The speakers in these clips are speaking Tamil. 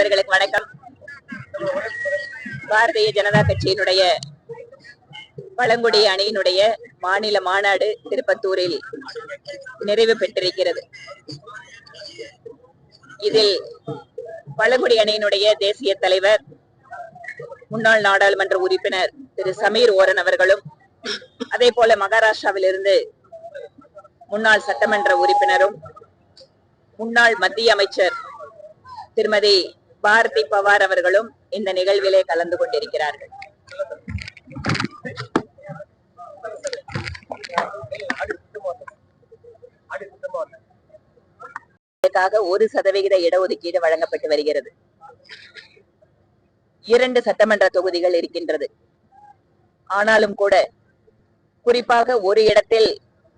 நண்பர்களுக்கு வணக்கம். பாரதிய ஜனதா கட்சியினுடைய பழங்குடி அணியினுடைய மாநில மாநாடு திருப்பத்தூரில் நிறைவு பெற்றிருக்கிறது. இதில் பழங்குடி அணியினுடைய தேசிய தலைவர் முன்னாள் நாடாளுமன்ற உறுப்பினர் திரு சமீர் ஓரன் அவர்களும், அதே போல மகாராஷ்டிராவில் இருந்து முன்னாள் சட்டமன்ற உறுப்பினரும் முன்னாள் மத்திய அமைச்சர் திருமதி பாரதி பவார் அவர்களும் இந்த நிகழ்விலே கலந்து கொண்டிருக்கிறார்கள். இதற்காக 1% இடஒதுக்கீடு வழங்கப்பட்டு வருகிறது. 2 சட்டமன்ற தொகுதிகள் இருக்கின்றது. ஆனாலும் கூட குறிப்பாக ஒரு இடத்தில்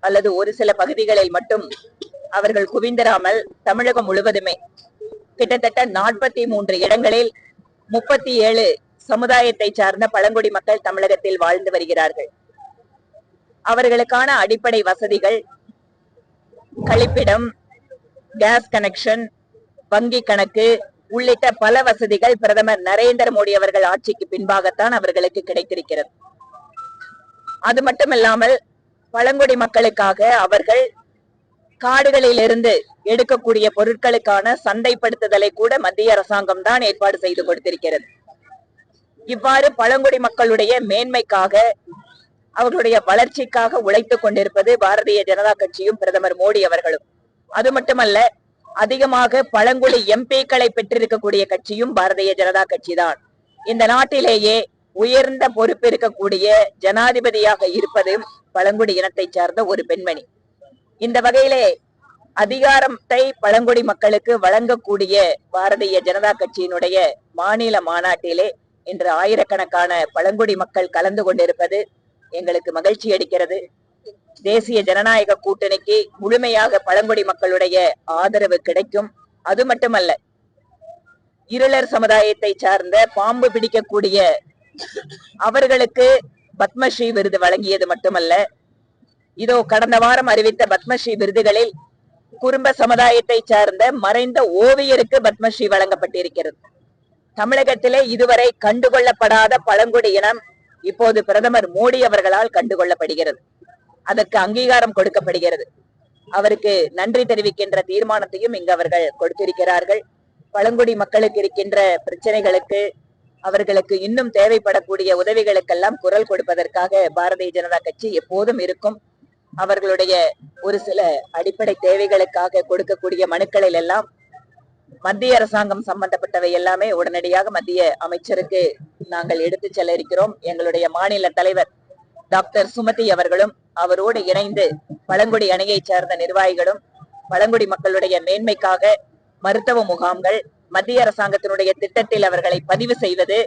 அல்லது ஒரு சில பகுதிகளில் மட்டும் அவர்கள் குவிந்திராமல் தமிழகம் முழுவதுமே கிட்டத்தட்ட 43 இடங்களில் 37 சமுதாயத்தை சார்ந்த பழங்குடி மக்கள் தமிழகத்தில் வாழ்ந்து வருகிறார்கள். அவர்களுக்கான அடிப்படை வசதிகள், கழிப்பிடம், கேஸ் கனெக்ஷன், வங்கி கணக்கு உள்ளிட்ட பல வசதிகள் பிரதமர் நரேந்திர மோடி அவர்கள் ஆட்சிக்கு பின்பாகத்தான் அவர்களுக்கு கிடைத்திருக்கிறது. அது மட்டுமில்லாமல் பழங்குடி மக்களுக்காக அவர்கள் காடுகளில் இருந்து எடுக்கக்கூடிய பொருட்களுக்கான சந்தைப்படுத்துதலை கூட மத்திய அரசாங்கம் தான் ஏற்பாடு செய்து கொடுத்திருக்கிறது. இவ்வாறு பழங்குடி மக்களுடைய மேன்மைக்காக, அவர்களுடைய வளர்ச்சிக்காக உழைத்துக் கொண்டிருப்பது பாரதிய ஜனதா கட்சியும் பிரதமர் மோடி அவர்களும். அது மட்டுமல்ல, அதிகமாக பழங்குடி எம்பிக்களை பெற்றிருக்கக்கூடிய கட்சியும் பாரதிய ஜனதா கட்சி தான். இந்த நாட்டிலேயே உயர்ந்த பொறுப்பு இருக்கக்கூடிய ஜனாதிபதியாக இருப்பதும் பழங்குடி இனத்தை சார்ந்த ஒரு பெண்மணி. இந்த வகையிலே அதிகாரத்தை பழங்குடி மக்களுக்கு வழங்கக்கூடிய பாரதிய ஜனதா கட்சியினுடைய மாநில மாநாட்டிலே இன்று ஆயிரக்கணக்கான பழங்குடி மக்கள் கலந்து கொண்டிருப்பது எங்களுக்கு மகிழ்ச்சி அளிக்கிறது. தேசிய ஜனநாயக கூட்டணிக்கு முழுமையாக பழங்குடி மக்களுடைய ஆதரவு கிடைக்கும். அது மட்டுமல்ல, இருளர் சமுதாயத்தை சார்ந்த பாம்பு பிடிக்கக்கூடிய அவர்களுக்கு பத்மஸ்ரீ விருது வழங்கியது மட்டுமல்ல, இதோ கடந்த வாரம் அறிவித்த பத்மஸ்ரீ விருதுகளில் குறும்ப சமுதாயத்தை சார்ந்த மறைந்த ஓவியருக்கு பத்மஸ்ரீ வழங்கப்பட்டிருக்கிறது. தமிழகத்திலே இதுவரை கண்டுகொள்ளப்படாத பழங்குடி இனம் இப்போது பிரதமர் மோடி அவர்களால் கண்டுகொள்ளப்படுகிறது. அதற்கு அங்கீகாரம் கொடுக்கப்படுகிறது. அவருக்கு நன்றி தெரிவிக்கின்ற தீர்மானத்தையும் இங்கு அவர்கள் கொடுத்திருக்கிறார்கள். பழங்குடி மக்களுக்கு இருக்கின்ற பிரச்சனைகளுக்கு, அவர்களுக்கு இன்னும் தேவைப்படக்கூடிய உதவிகளுக்கெல்லாம் குரல் கொடுப்பதற்காக பாரதிய ஜனதா கட்சி எப்போதும் இருக்கும். அவர்களுடைய ஒரு சில அடிப்படை தேவைகளுக்காக கொடுக்கக்கூடிய மனுக்களில் எல்லாம் மத்திய அரசாங்கம் சம்பந்தப்பட்டவை எல்லாமே உடனடியாக மத்திய அமைச்சருக்கு நாங்கள் எடுத்து செல்ல இருக்கிறோம். எங்களுடைய மாநில தலைவர் டாக்டர் சுமதி அவர்களும் அவரோடு இணைந்து பழங்குடி அணியை சார்ந்த நிர்வாகிகளும் பழங்குடி மக்களுடைய மேன்மைக்காக மருத்துவ முகாம்கள், மத்திய அரசாங்கத்தினுடைய திட்டத்தில் அவர்களை பதிவு செய்வது,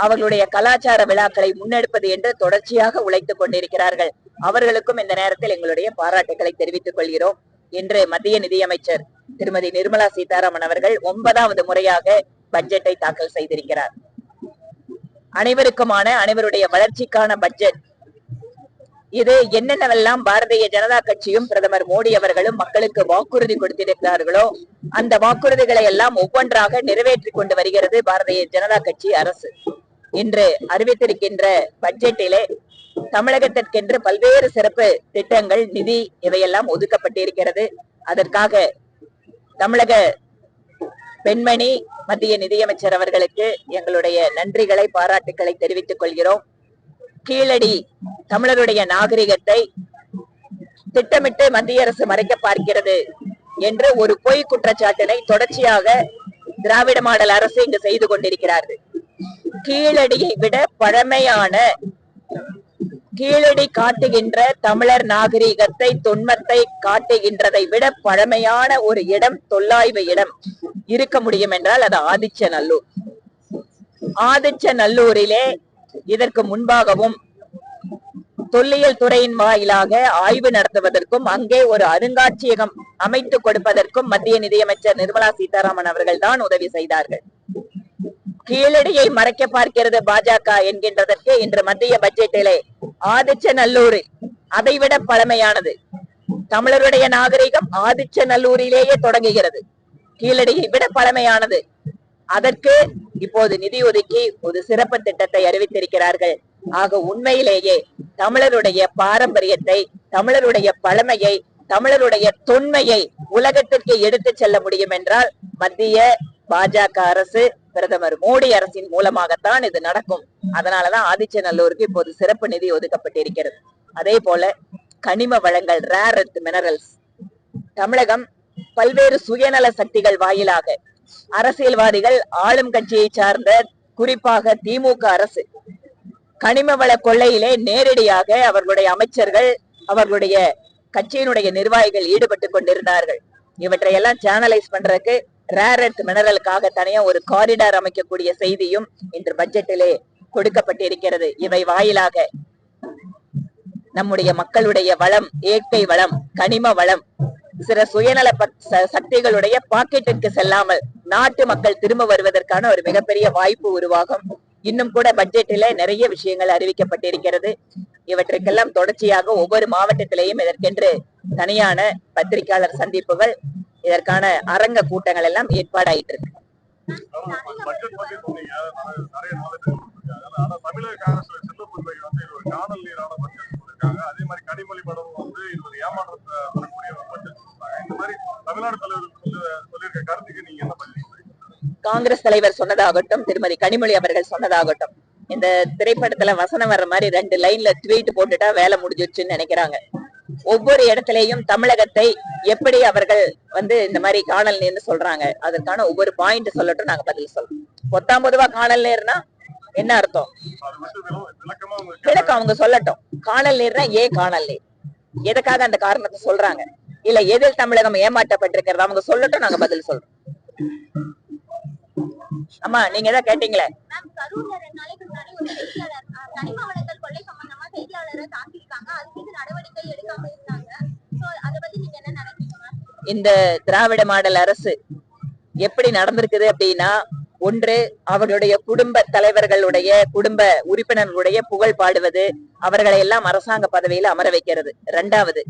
அவர்களுடைய கலாச்சார விழாக்களை முன்னெடுப்பது என்று தொடர்ச்சியாக உழைத்துக் கொண்டிருக்கிறார்கள். அவர்களுக்கும் இந்த நேரத்தில் எங்களுடைய பாராட்டுகளை தெரிவித்துக் கொள்கிறோம். இன்று மத்திய நிதியமைச்சர் திருமதி நிர்மலா சீதாராமன் அவர்கள் 9வது முறையாக பட்ஜெட்டை தாக்கல் செய்திருக்கிறார். அனைவருக்குமான, அனைவருடைய வளர்ச்சிக்கான பட்ஜெட் இது. என்னென்னவெல்லாம் பாரதிய ஜனதா கட்சியும் பிரதமர் மோடி அவர்களும் மக்களுக்கு வாக்குறுதி கொடுத்திருக்கிறார்களோ அந்த வாக்குறுதிகளை எல்லாம் ஒவ்வொன்றாக நிறைவேற்றி கொண்டு வருகிறது பாரதிய ஜனதா கட்சி அரசு. இன்று அறிவித்திருக்கின்ற பட்ஜெட்டிலே தமிழகத்திற்கென்று பல்வேறு சிறப்பு திட்டங்கள், நிதி இவையெல்லாம் ஒதுக்கப்பட்டிருக்கிறது. அதற்காக தமிழக பெண்மணி மத்திய நிதியமைச்சர் அவர்களுக்கு எங்களுடைய நன்றிகளை, பாராட்டுக்களை தெரிவித்துக் கொள்கிறோம். கீழடி தமிழருடைய நாகரிகத்தை திட்டமிட்டு மத்திய அரசு மறைக்க பார்க்கிறது என்று ஒரு பொய் குற்றச்சாட்டினை தொடர்ச்சியாக திராவிட மாடல் அரசு இங்கு செய்து கொண்டிருக்கிறார்கள். கீழடியை விட பழமையான, கீழடி காட்டுகின்ற தமிழர் நாகரிகத்தை, தொன்மத்தை காட்டுகின்றதை விட பழமையான ஒரு இடம், தொல்லாய்வு இடம் இருக்க முடியும் என்றால் அது ஆதிச்சநல்லூர். ஆதிச்சநல்லூரிலே இதற்கு முன்பாகவும் தொல்லியல் துறையின் வாயிலாக ஆய்வு நடத்துவதற்கும் அங்கே ஒரு அருங்காட்சியகம் அமைத்து கொடுப்பதற்கும் மத்திய நிதியமைச்சர் நிர்மலா சீதாராமன் அவர்கள் தான் உதவி செய்தார்கள். கீழடியை மறைக்க பார்க்கிறது பாஜக என்கின்றதற்கு இன்று மத்திய பட்ஜெட்டிலே ஆதிச்சநல்லூர் அதைவிட பழமையானது. தமிழருடைய நாகரிகம் ஆதிச்சநல்லூரிலேயே தொடங்குகிறது. கீழடியை விட பழமையானது. அதற்கு இப்போது நிதி ஒதுக்கி ஒரு சிறப்பு திட்டத்தை அறிவித்திருக்கிறார்கள். ஆக உண்மையிலேயே தமிழருடைய பாரம்பரியத்தை, தமிழருடைய பழமையை, தமிழருடைய தொன்மையை உலகத்திற்கு எடுத்து செல்ல முடியும் என்றால் மத்திய பாஜக அரசு, பிரதமர் மோடி அரசின் மூலமாகத்தான் இது நடக்கும். அதனாலதான் ஆதிச்சநல்லூருக்கு இப்போது சிறப்பு நிதி ஒதுக்கப்பட்டிருக்கிறது. அதே போல கனிம வளங்கள், ரேர் எர்த் மினரல்ஸ், தமிழகம் பல்வேறு சுயநல சக்திகள் வாயிலாக அரசியல்வாதிகள், ஆளும் கட்சியை சார்ந்த குறிப்பாக திமுக அரசு கனிம வள கொள்ளையிலே நேரடியாக அவர்களுடைய அமைச்சர்கள், அவர்களுடைய கட்சியினுடைய நிர்வாகிகள் ஈடுபட்டு கொண்டிருந்தார்கள். இவற்றையெல்லாம் சேனலைஸ் பண்றதுக்கு ரேர் எர்த் மினரலுக்காக தனியா ஒரு காரிடார் அமைக்கக்கூடிய செய்தியும் இன்று பட்ஜெட்டிலே கொடுக்கப்பட்டிருக்கிறது. இவை வாயிலாக நம்முடைய மக்களுடைய வளம், இயற்கை வளம், கனிம வளம் சில சுயநல சக்திகளுடைய பாக்கெட்டிற்கு செல்லாமல் நாட்டு மக்கள் திரும்ப வருவதற்கான ஒரு மிகப்பெரிய வாய்ப்பு உருவாகும். இன்னும் கூட பட்ஜெட்டில நிறைய விஷயங்கள் அறிவிக்கப்பட்டிருக்கிறது. இவற்றுக்கெல்லாம் தொடர்ச்சியாக ஒவ்வொரு மாவட்டத்திலேயும் இதற்கென்று தனியான பத்திரிகையாளர் சந்திப்புகள், இதற்கான அரங்க கூட்டங்கள் எல்லாம் ஏற்பாடாயிட்டு இருக்கு. காங்கிரஸ் தலைவர் சொன்னதாகட்டும், திருமதி கனிமொழி அவர்கள் சொன்னதாகட்டும், இந்த திரைப்படத்துல வசனம் வர்ற மாதிரி 2 லைன்ல ட்வீட் போட்டுட்டா வேலை முடிஞ்சிருச்சுன்னு நினைக்கிறாங்க. ஒவ்வொரு இடத்திலையும் தமிழகத்தை எப்படி அவர்கள் இந்த மாதிரி காணல் நீர்னு சொல்றாங்க, அதற்கான ஒவ்வொரு பாயிண்ட் சொல்லட்டும், நாங்க பதில் சொல்றோம். 19 காணல் நீர்னா என்ன அர்த்தம்? விளக்கம் அவங்க சொல்லட்டும். காணல் நீர்னா ஏன் காணல் நீர், எதுக்காக அந்த காரணத்தை சொல்றாங்க, இல்ல எதில் தமிழகம் ஏமாற்றப்பட்டிருக்கிறது, அவங்க சொல்லட்டும், நாங்க பதில் சொல்றோம். அம்மா, நீங்க தான் கேட்டீங்களே. இந்த திராவிட மாடல் அரசு எப்படி நடந்திருக்குது அப்படின்னா, ஒன்று அவர்களுடைய குடும்ப தலைவர்களுடைய, குடும்ப உறுப்பினர்களுடைய புகழ் பாடுவது, அவர்களை எல்லாம் அரசாங்க பதவியில அமர வைக்கிறது. 2வது,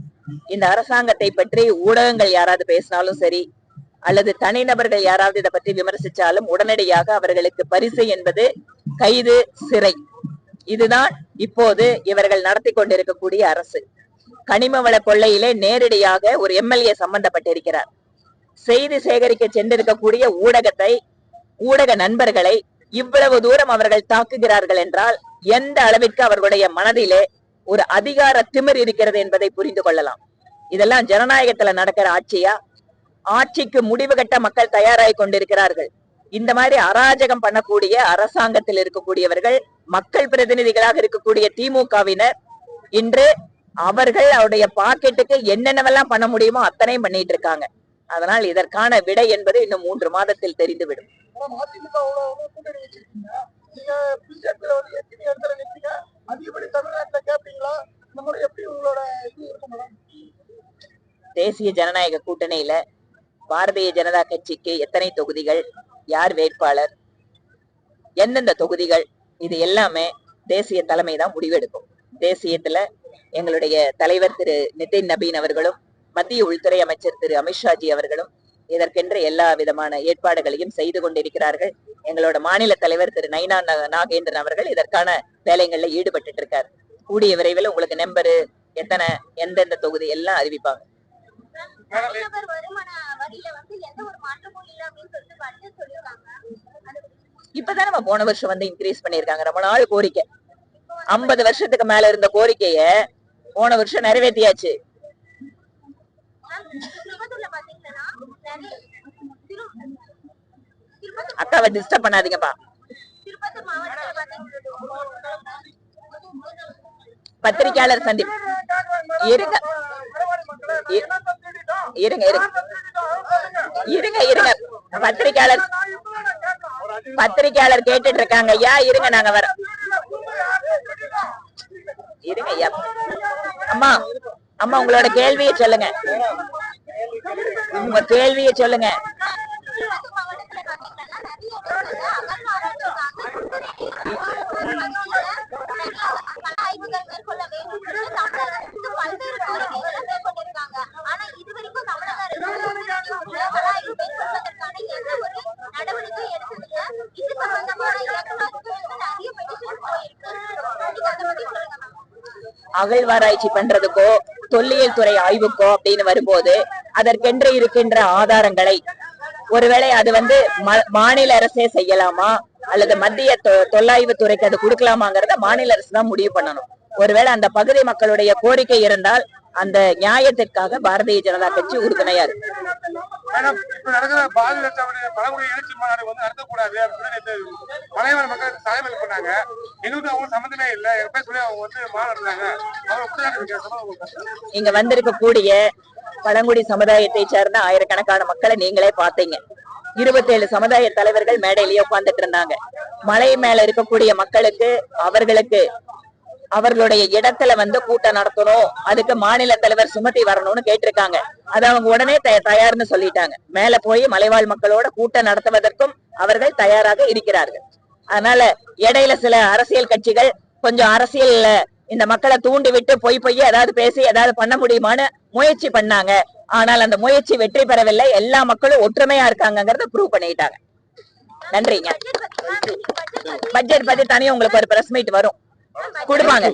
இந்த அரசாங்கத்தை பற்றி ஊடகங்கள் யாராவது பேசினாலும் சரி, அல்லது தனிநபர்கள் யாராவது இதை பற்றி விமர்சிச்சாலும் உடனடியாக அவர்களுக்கு பரிசு என்பது கைது, சிறை. இதுதான் இப்போது இவர்கள் நடத்தி கொண்டிருக்கக்கூடிய அரசு. கனிம வள கொள்ளையிலே நேரடியாக ஒரு எம்எல்ஏ சம்பந்தப்பட்டிருக்கிறார். செய்தி சேகரிக்க சென்றிருக்கக்கூடிய ஊடகத்தை, ஊடக நண்பர்களை இவ்வளவு தூரம் அவர்கள் தாக்குகிறார்கள் என்றால் எந்த அளவிற்கு அவர்களுடைய மனதிலே ஒரு அதிகார திமிர் இருக்கிறது என்பதை புரிந்து கொள்ளலாம். இதெல்லாம் ஜனநாயகத்துல நடக்கிற ஆட்சியா? ஆட்சிக்கு முடிவு கட்ட மக்கள் தயாராகி கொண்டிருக்கிறார்கள். இந்த மாதிரி அராஜகம் பண்ணக்கூடிய அரசாங்கத்தில் இருக்கக்கூடியவர்கள், மக்கள் பிரதிநிதிகளாக இருக்கக்கூடிய திமுகவினர் இன்று அவர்கள் அவருடைய பாக்கெட்டுக்கு என்னென்னவெல்லாம் பண்ண முடியுமோ அத்தனையும் பண்ணிட்டு இருக்காங்க. அதனால் இதற்கான விடை என்பது இன்னும் 3 மாதத்தில் தெரிந்துவிடும். தேசிய ஜனநாயக கூட்டணியில பாரதிய ஜனதா கட்சிக்கு எத்தனை தொகுதிகள், யார் வேட்பாளர், எந்தெந்த தொகுதிகள், இது எல்லாமே தேசிய தலைமை தான் முடிவெடுக்கும். தேசியத்துல எங்களுடைய தலைவர் திரு நிதின் நபீன் அவர்களும், மத்திய உள்துறை அமைச்சர் திரு அமித்ஷாஜி அவர்களும் இதற்கென்று எல்லா விதமான ஏற்பாடுகளையும் செய்து கொண்டிருக்கிறார்கள். எங்களோட மாநில தலைவர் திரு நைனா நாகேந்திரன் அவர்கள் இதற்கான வேலைகள்ல ஈடுபட்டு இருக்காரு. கூடிய விரைவில் உங்களுக்கு நம்பரு, எத்தனை, எந்தெந்த தொகுதி எல்லாம் அறிவிப்பாங்க. இப்பதான் நம்ம போன வருஷம் இன்க்ரீஸ் பண்ணிருக்காங்க. ரொம்ப நாள் கோரிக்கை, 50 வருஷத்துக்கு மேல இருந்த கோரிக்கைய போன வருஷம் நிறைவேற்றியாச்சு. அக்காவை டிஸ்டர்ப் பண்ணாதீங்கப்பா. பத்திரிகையாளர் சந்திப்பு இருங்க இருங்க இருங்க இருங்க பத்திரிகையாளர் கேட்டுட்டு இருக்காங்க ஐயா, இருங்க, நாங்க வர இருங்க ஐயா. அம்மா அம்மா உங்களோட கேள்வியை சொல்லுங்க, உங்க கேள்வியை சொல்லுங்க. அகழ்வாராய்ச்சி பண்றதுக்கோ தொல்லியல் துறை ஆய்வுக்கோ அப்படின்னு வரும்போது அதற்கென்று இருக்கின்ற ஆதாரங்களை ஒருவேளை அது மாநில அரசே செய்யலாமா அல்லது மத்திய தொல்லாய்வு துறைக்கு அது கொடுக்கலாமாங்கிறத மாநில அரசு தான் முடிவு பண்ணணும். ஒருவேளை அந்த பகுதி மக்களுடைய கோரிக்கை இருந்தால் அந்த நியாயத்திற்காக பாரதிய ஜனதா கட்சி உறுதுணையா இருக்கு. இங்க வந்திருக்கக்கூடிய பழங்குடி சமுதாயத்தை சேர்ந்த ஆயிரக்கணக்கான மக்களை நீங்களே பாத்தீங்க. 27 சமுதாய தலைவர்கள் மேடையிலேயே உட்கார்ந்துட்டு இருந்தாங்க. மலை மேல இருக்கக்கூடிய மக்களுக்கு அவர்களுடைய இடத்துல கூட்டம் நடத்தணும், அதுக்கு மாநில தலைவர் சுமதி வரணும்னு கேட்டிருக்காங்க. அது அவங்க உடனே தயார்னு சொல்லிட்டாங்க. மேல போய் மலைவாழ் மக்களோட கூட்டம் நடத்துவதற்கும் அவர்கள் தயாராக இருக்கிறார்கள். அதனால இடையில சில அரசியல் கட்சிகள் கொஞ்சம் அரசியல் இந்த மக்களை தூண்டி விட்டு பொய் ஏதாவது பேசி ஏதாவது பண்ண முடியுமான்னு முயற்சி பண்ணாங்க. ஆனால் அந்த முயற்சி வெற்றி பெறவில்லை. எல்லா மக்களும் ஒற்றுமையா இருக்காங்கிறத ப்ரூவ் பண்ணிட்டாங்க. நன்றிங்க. பட்ஜெட் பத்தி தனியா உங்களுக்கு ஒரு பிரஸ் மீட் வரும், கொடுப்பாங்க.